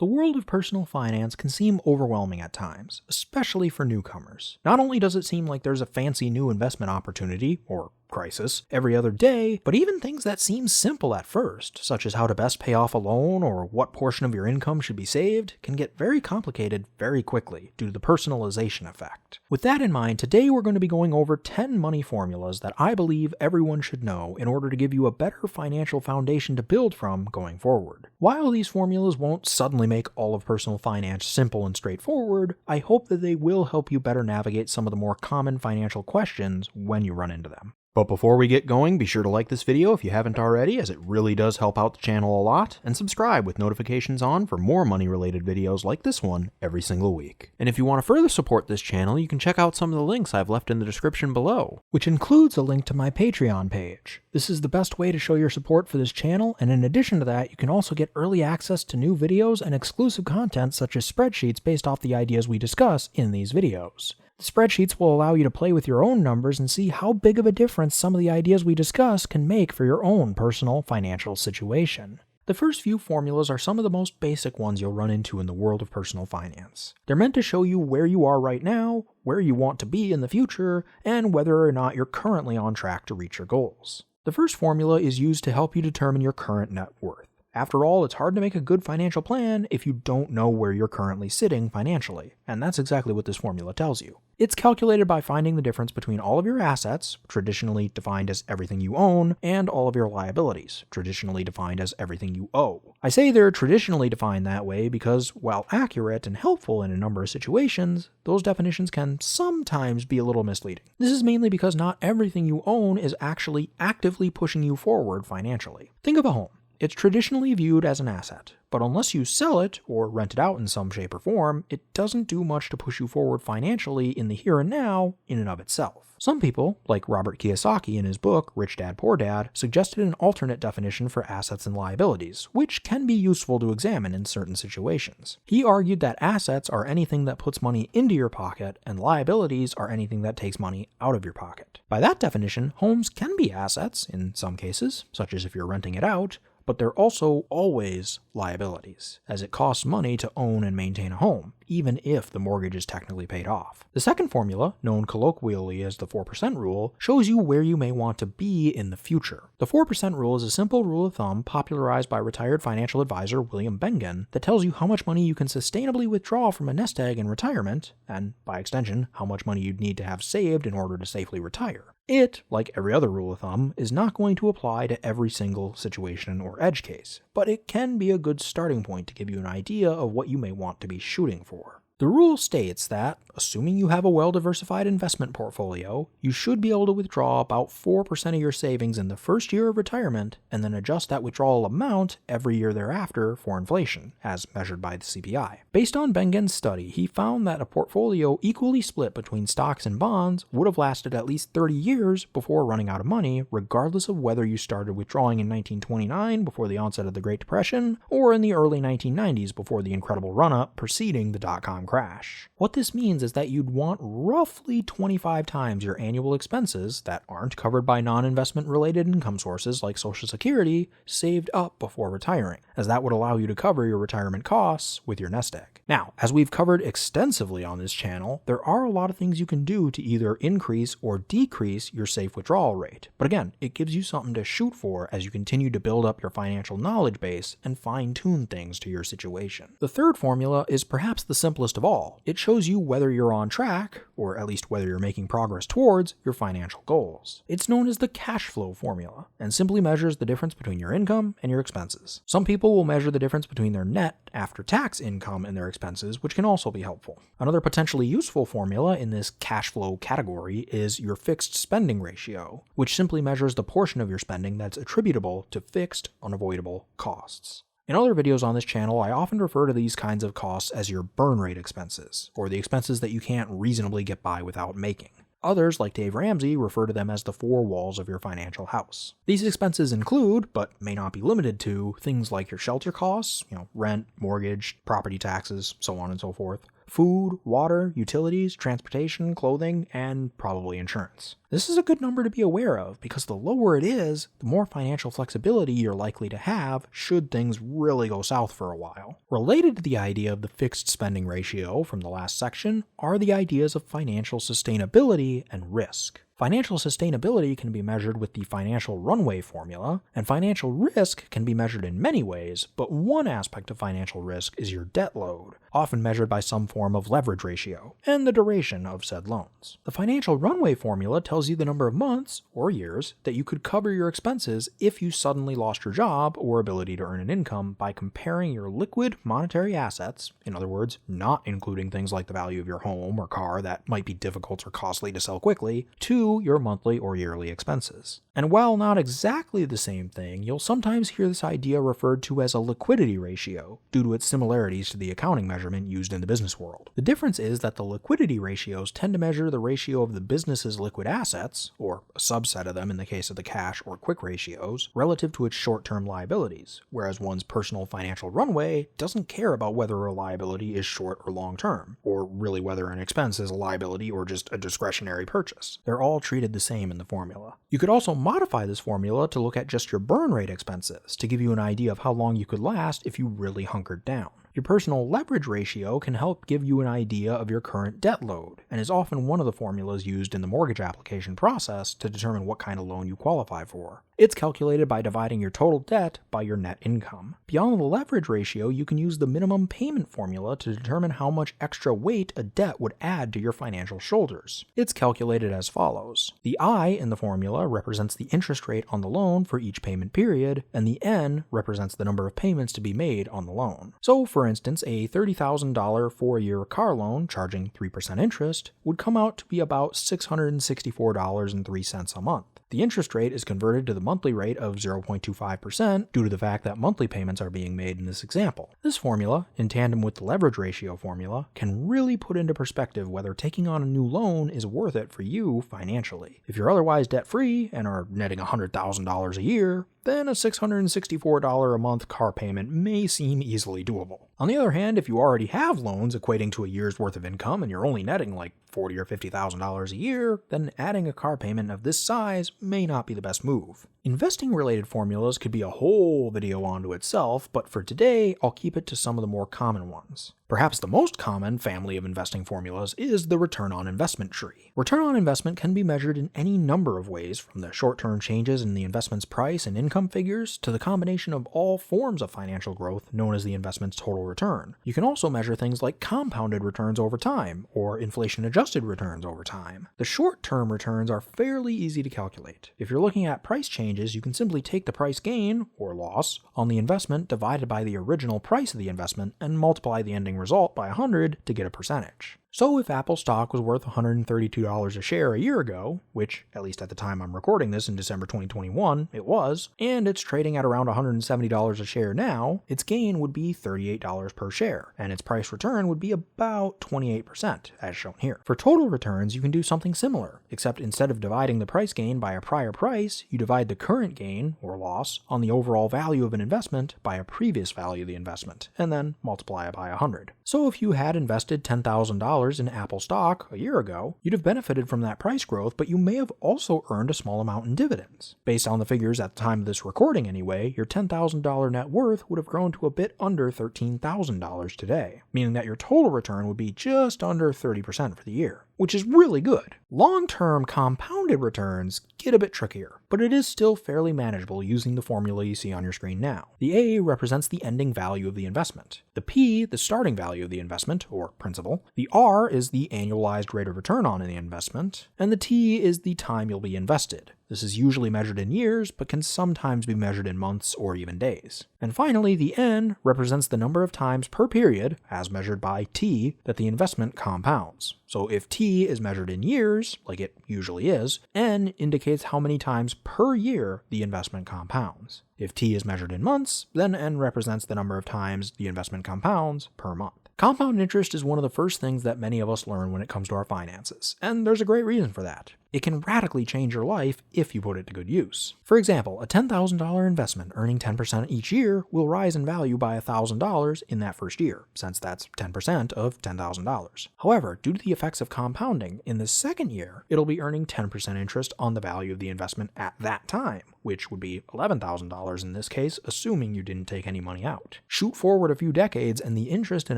The world of personal finance can seem overwhelming at times, especially for newcomers. Not only does it seem like there's a fancy new investment opportunity, or crisis, every other day, but even things that seem simple at first, such as how to best pay off a loan or what portion of your income should be saved, can get very complicated very quickly due to the personalization effect. With that in mind, today we're going to be going over 10 money formulas that I believe everyone should know in order to give you a better financial foundation to build from going forward. While these formulas won't suddenly make all of personal finance simple and straightforward, I hope that they will help you better navigate some of the more common financial questions when you run into them. But before we get going, be sure to like this video if you haven't already, as it really does help out the channel a lot, and subscribe with notifications on for more money-related videos like this one every single week. And if you want to further support this channel, you can check out some of the links I've left in the description below, which includes a link to my Patreon page. This is the best way to show your support for this channel, and in addition to that, you can also get early access to new videos and exclusive content such as spreadsheets based off the ideas we discuss in these videos. The spreadsheets will allow you to play with your own numbers and see how big of a difference some of the ideas we discuss can make for your own personal financial situation. The first few formulas are some of the most basic ones you'll run into in the world of personal finance. They're meant to show you where you are right now, where you want to be in the future, and whether or not you're currently on track to reach your goals. The first formula is used to help you determine your current net worth. After all, it's hard to make a good financial plan if you don't know where you're currently sitting financially, and that's exactly what this formula tells you. It's calculated by finding the difference between all of your assets, traditionally defined as everything you own, and all of your liabilities, traditionally defined as everything you owe. I say they're traditionally defined that way because, while accurate and helpful in a number of situations, those definitions can sometimes be a little misleading. This is mainly because not everything you own is actually actively pushing you forward financially. Think of a home. It's traditionally viewed as an asset, but unless you sell it or rent it out in some shape or form, it doesn't do much to push you forward financially in the here and now in and of itself. Some people, like Robert Kiyosaki in his book Rich Dad Poor Dad, suggested an alternate definition for assets and liabilities, which can be useful to examine in certain situations. He argued that assets are anything that puts money into your pocket, and liabilities are anything that takes money out of your pocket. By that definition, homes can be assets in some cases, such as if you're renting it out, but they're also always liabilities, as it costs money to own and maintain a home, even if the mortgage is technically paid off. The second formula, known colloquially as the 4% rule, shows you where you may want to be in the future. The 4% rule is a simple rule of thumb popularized by retired financial advisor William Bengen that tells you how much money you can sustainably withdraw from a nest egg in retirement, and by extension, how much money you'd need to have saved in order to safely retire. It, like every other rule of thumb, is not going to apply to every single situation or edge case, but it can be a good starting point to give you an idea of what you may want to be shooting for. The rule states that, assuming you have a well-diversified investment portfolio, you should be able to withdraw about 4% of your savings in the first year of retirement and then adjust that withdrawal amount every year thereafter for inflation, as measured by the CPI. Based on Bengen's study, he found that a portfolio equally split between stocks and bonds would have lasted at least 30 years before running out of money, regardless of whether you started withdrawing in 1929 before the onset of the Great Depression or in the early 1990s before the incredible run-up preceding the dot-com crash. What this means is that you'd want roughly 25 times your annual expenses that aren't covered by non-investment related income sources like Social Security saved up before retiring, as that would allow you to cover your retirement costs with your nest egg. Now, as we've covered extensively on this channel, there are a lot of things you can do to either increase or decrease your safe withdrawal rate. But again, it gives you something to shoot for as you continue to build up your financial knowledge base and fine-tune things to your situation. The third formula is perhaps the simplest of all. It shows you whether you're on track, or at least whether you're making progress towards, your financial goals. It's known as the cash flow formula, and simply measures the difference between your income and your expenses. Some people will measure the difference between their net after-tax income and their expenses, which can also be helpful. Another potentially useful formula in this cash flow category is your fixed spending ratio, which simply measures the portion of your spending that's attributable to fixed, unavoidable costs. In other videos on this channel, I often refer to these kinds of costs as your burn rate expenses, or the expenses that you can't reasonably get by without making. Others, like Dave Ramsey, refer to them as the four walls of your financial house. These expenses include, but may not be limited to, things like your shelter costs, rent, mortgage, property taxes, so on and so forth, food, water, utilities, transportation, clothing, and probably insurance. This is a good number to be aware of because the lower it is, the more financial flexibility you're likely to have should things really go south for a while. Related to the idea of the fixed spending ratio from the last section are the ideas of financial sustainability and risk. Financial sustainability can be measured with the financial runway formula, and financial risk can be measured in many ways, but one aspect of financial risk is your debt load, often measured by some form of leverage ratio, and the duration of said loans. The financial runway formula tells you the number of months, or years, that you could cover your expenses if you suddenly lost your job or ability to earn an income by comparing your liquid monetary assets, in other words, not including things like the value of your home or car that might be difficult or costly to sell quickly, to your monthly or yearly expenses. And while not exactly the same thing, you'll sometimes hear this idea referred to as a liquidity ratio due to its similarities to the accounting measurement used in the business world. The difference is that the liquidity ratios tend to measure the ratio of the business's liquid assets, or a subset of them in the case of the cash or quick ratios, relative to its short-term liabilities, whereas one's personal financial runway doesn't care about whether a liability is short or long-term, or really whether an expense is a liability or just a discretionary purchase. They're all treated the same in the formula. You could also modify this formula to look at just your burn rate expenses to give you an idea of how long you could last if you really hunkered down. Your personal leverage ratio can help give you an idea of your current debt load, and is often one of the formulas used in the mortgage application process to determine what kind of loan you qualify for. It's calculated by dividing your total debt by your net income. Beyond the leverage ratio, you can use the minimum payment formula to determine how much extra weight a debt would add to your financial shoulders. It's calculated as follows. The I in the formula represents the interest rate on the loan for each payment period, and the N represents the number of payments to be made on the loan. So, for instance, a $30,000 4-year car loan charging 3% interest would come out to be about $664.03 a month. The interest rate is converted to the monthly rate of 0.25% due to the fact that monthly payments are being made in this example. This formula, in tandem with the leverage ratio formula, can really put into perspective whether taking on a new loan is worth it for you financially. If you're otherwise debt-free and are netting $100,000 a year, then a $664 a month car payment may seem easily doable. On the other hand, if you already have loans equating to a year's worth of income and you're only netting like $40,000 or $50,000 a year, then adding a car payment of this size may not be the best move. Investing-related formulas could be a whole video onto itself, but for today, I'll keep it to some of the more common ones. Perhaps the most common family of investing formulas is the return on investment tree. Return on investment can be measured in any number of ways, from the short-term changes in the investment's price and income figures to the combination of all forms of financial growth known as the investment's total return. You can also measure things like compounded returns over time, or inflation-adjusted returns over time. The short-term returns are fairly easy to calculate. If you're looking at price changes, you can simply take the price gain, or loss, on the investment divided by the original price of the investment and multiply the ending result by 100 to get a percentage. So if Apple stock was worth $132 a share a year ago, which, at least at the time I'm recording this in December 2021, it was, and it's trading at around $170 a share now, its gain would be $38 per share, and its price return would be about 28%, as shown here. For total returns, you can do something similar, except instead of dividing the price gain by a prior price, you divide the current gain, or loss, on the overall value of an investment by a previous value of the investment, and then multiply it by 100. So if you had invested $10,000 in Apple stock a year ago, you'd have benefited from that price growth, but you may have also earned a small amount in dividends. Based on the figures at the time of this recording anyway, your $10,000 net worth would have grown to a bit under $13,000 today, meaning that your total return would be just under 30% for the year, which is really good. Long-term compounded returns get a bit trickier, but it is still fairly manageable using the formula you see on your screen now. The A represents the ending value of the investment, the P the starting value of the investment, or principal, the R is the annualized rate of return on the investment, and the T is the time you'll be invested. This is usually measured in years, but can sometimes be measured in months or even days. And finally, the N represents the number of times per period, as measured by T, that the investment compounds. So if T is measured in years, like it usually is, N indicates how many times per year the investment compounds. If T is measured in months, then N represents the number of times the investment compounds per month. Compound interest is one of the first things that many of us learn when it comes to our finances, and there's a great reason for that. It can radically change your life if you put it to good use. For example, a $10,000 investment earning 10% each year will rise in value by $1,000 in that first year, since that's 10% of $10,000. However, due to the effects of compounding, in the second year, it'll be earning 10% interest on the value of the investment at that time, which would be $11,000 in this case, assuming you didn't take any money out. Shoot forward a few decades and the interest and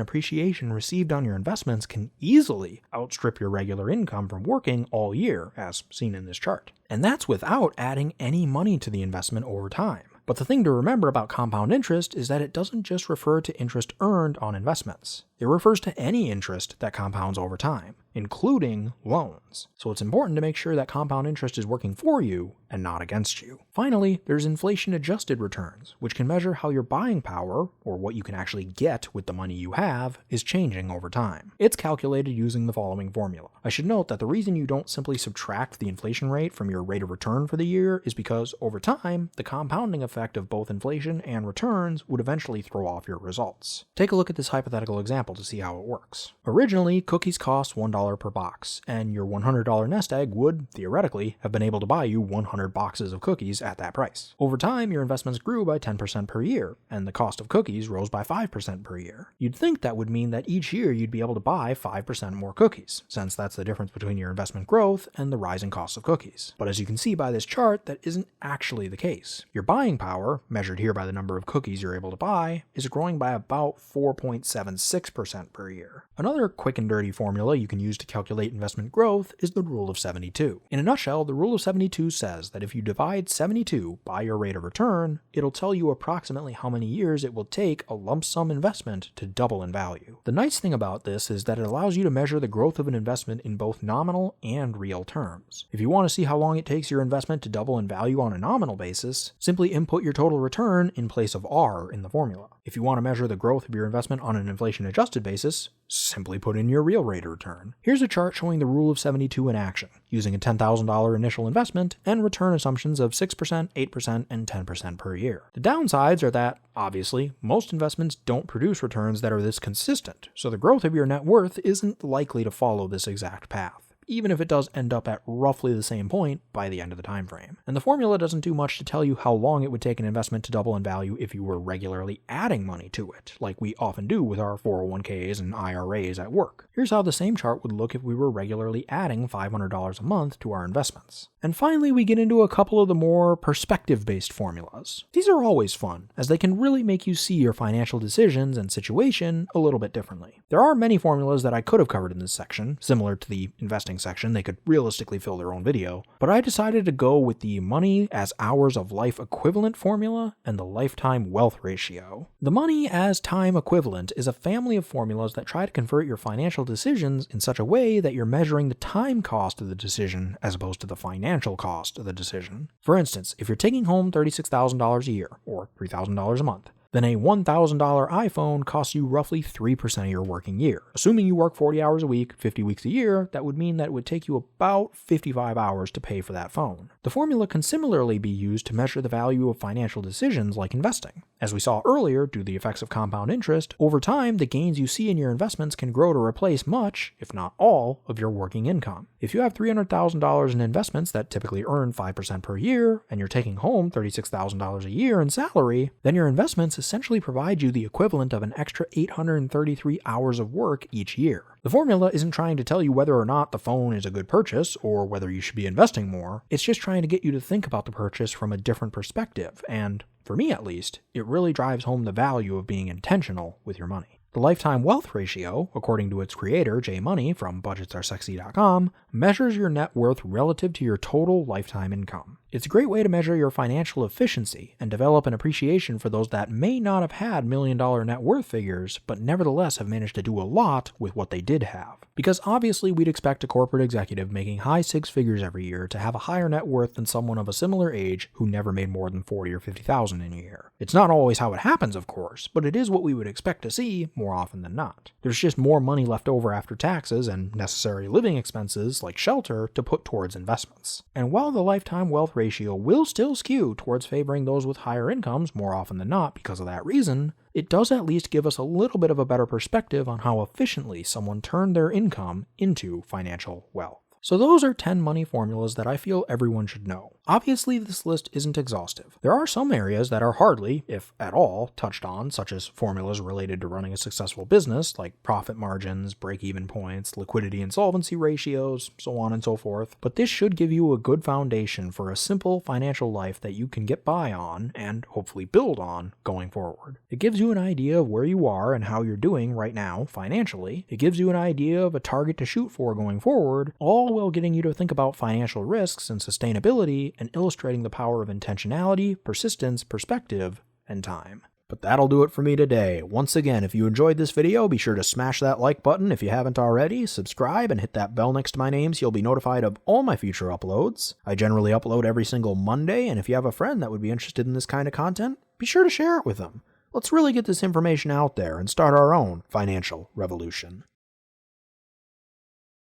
appreciation received on your investments can easily outstrip your regular income from working all year, as seen in this chart. And that's without adding any money to the investment over time. But the thing to remember about compound interest is that it doesn't just refer to interest earned on investments. It refers to any interest that compounds over time, including loans. So it's important to make sure that compound interest is working for you and not against you. Finally, there's inflation-adjusted returns, which can measure how your buying power, or what you can actually get with the money you have, is changing over time. It's calculated using the following formula. I should note that the reason you don't simply subtract the inflation rate from your rate of return for the year is because, over time, the compounding effect of both inflation and returns would eventually throw off your results. Take a look at this hypothetical example to see how it works. Originally, cookies cost $1 per box, and your $100 nest egg would, theoretically, have been able to buy you 100 boxes of cookies at that price. Over time, your investments grew by 10% per year, and the cost of cookies rose by 5% per year. You'd think that would mean that each year you'd be able to buy 5% more cookies, since that's the difference between your investment growth and the rising cost of cookies. But as you can see by this chart, that isn't actually the case. Your buying power, measured here by the number of cookies you're able to buy, is growing by about 4.76% per year. Another quick and dirty formula you can use to calculate investment growth is the rule of 72. In a nutshell, the rule of 72 says that if you divide 72 by your rate of return, it'll tell you approximately how many years it will take a lump sum investment to double in value. The nice thing about this is that it allows you to measure the growth of an investment in both nominal and real terms. If you want to see how long it takes your investment to double in value on a nominal basis, simply input your total return in place of R in the formula. If you want to measure the growth of your investment on an inflation-adjusted basis, simply put in your real rate of return. Here's a chart showing the rule of 72 in action, using a $10,000 initial investment and return assumptions of 6%, 8%, and 10% per year. The downsides are that, obviously, most investments don't produce returns that are this consistent, so the growth of your net worth isn't likely to follow this exact path, even if it does end up at roughly the same point by the end of the time frame. And the formula doesn't do much to tell you how long it would take an investment to double in value if you were regularly adding money to it, like we often do with our 401ks and IRAs at work. Here's how the same chart would look if we were regularly adding $500 a month to our investments. And finally, we get into a couple of the more perspective-based formulas. These are always fun, as they can really make you see your financial decisions and situation a little bit differently. There are many formulas that I could have covered in this section, similar to the investing section. They could realistically fill their own video, but I decided to go with the money as hours of life equivalent formula and the lifetime wealth ratio. The money as time equivalent is a family of formulas that try to convert your financial decisions in such a way that you're measuring the time cost of the decision as opposed to the financial cost of the decision. For instance, if you're taking home $36,000 a year, or $3,000 a month, then a $1,000 iPhone costs you roughly 3% of your working year. Assuming you work 40 hours a week, 50 weeks a year, that would mean that it would take you about 55 hours to pay for that phone. The formula can similarly be used to measure the value of financial decisions like investing. As we saw earlier, due to the effects of compound interest, over time the gains you see in your investments can grow to replace much, if not all, of your working income. If you have $300,000 in investments that typically earn 5% per year, and you're taking home $36,000 a year in salary, then your investments essentially provide you the equivalent of an extra 833 hours of work each year. The formula isn't trying to tell you whether or not the phone is a good purchase or whether you should be investing more. It's just trying to get you to think about the purchase from a different perspective, and for me at least, it really drives home the value of being intentional with your money. The lifetime wealth ratio, according to its creator, Jay Money from budgetsaresexy.com, measures your net worth relative to your total lifetime income. It's a great way to measure your financial efficiency and develop an appreciation for those that may not have had million-dollar net worth figures, but nevertheless have managed to do a lot with what they did have. Because obviously we'd expect a corporate executive making high six figures every year to have a higher net worth than someone of a similar age who never made more than $40,000 or $50,000 in a year. It's not always how it happens, of course, but it is what we would expect to see more often than not. There's just more money left over after taxes and necessary living expenses like shelter to put towards investments. And while the lifetime wealth ratio will still skew towards favoring those with higher incomes more often than not because of that reason, it does at least give us a little bit of a better perspective on how efficiently someone turned their income into financial wealth. So those are 10 money formulas that I feel everyone should know. Obviously, this list isn't exhaustive. There are some areas that are hardly, if at all, touched on, such as formulas related to running a successful business, like profit margins, break-even points, liquidity and solvency ratios, so on and so forth. But this should give you a good foundation for a simple financial life that you can get by on, and hopefully build on, going forward. It gives you an idea of where you are and how you're doing right now, financially. It gives you an idea of a target to shoot for going forward, all while getting you to think about financial risks and sustainability and illustrating the power of intentionality, persistence, perspective, and time. But that'll do it for me today. Once again, if you enjoyed this video, be sure to smash that like button if you haven't already, subscribe, and hit that bell next to my name so you'll be notified of all my future uploads. I generally upload every single Monday, and if you have a friend that would be interested in this kind of content, be sure to share it with them. Let's really get this information out there and start our own financial revolution.